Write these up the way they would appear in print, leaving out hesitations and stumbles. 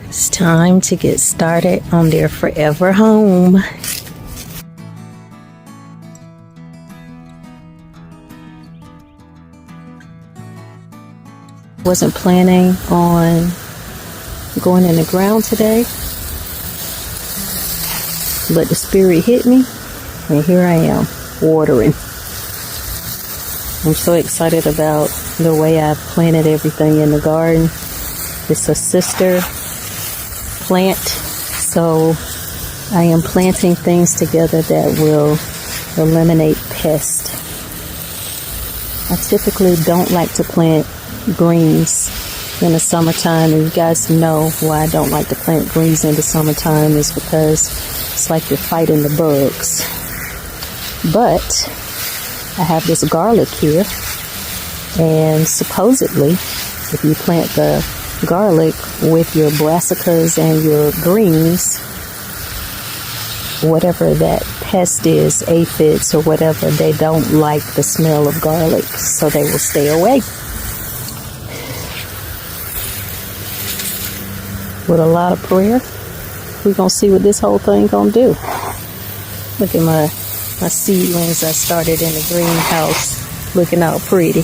It's time to get started on their forever home. Wasn't planning on going in the ground today, but the spirit hit me, and here I am, watering. I'm so excited about the way I've planted everything in the garden. It's a sister plant, so I am planting things together that will eliminate pests. I typically don't like to plant greens in the summertime, and you guys know why I don't like to plant greens in the summertime is because it's like you're fighting the bugs. But I have this garlic here, and supposedly if you plant the garlic with your brassicas and your greens, whatever that pest is, aphids or whatever, they don't like the smell of garlic, so they will stay away. With a lot of prayer, we're gonna see what this whole thing gonna do. Look at my seedlings I started in the greenhouse, looking all pretty.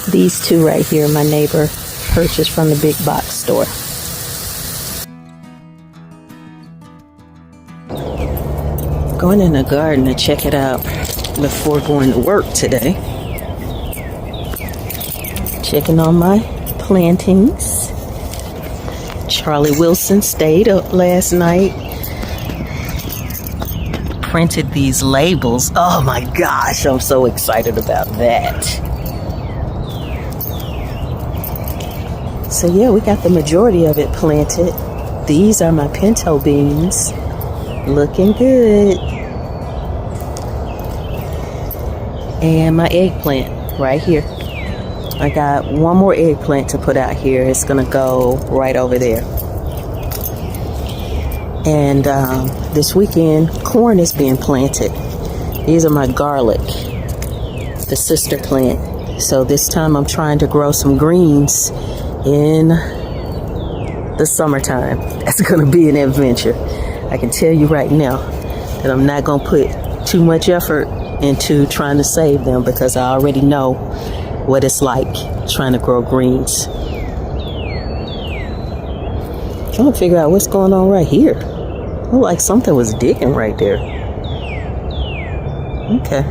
These two right here, my neighbor purchased from the big box store. Going in the garden to check it out before going to work today. Checking on my plantings. Charlie Wilson stayed up last night. Printed these labels. Oh my gosh, I'm so excited about that. So yeah, we got the majority of it planted. These are my pinto beans. Looking good. And my eggplant right here. I got one more eggplant to put out here. It's gonna go right over there. And this weekend, corn is being planted. These are my garlic, the sister plant. So this time I'm trying to grow some greens in the summertime. That's gonna be an adventure. I can tell you right now that I'm not gonna put too much effort into trying to save them, because I already know what it's like trying to grow greens. Trying to figure out what's going on right here. Looked like something was digging right there. Okay.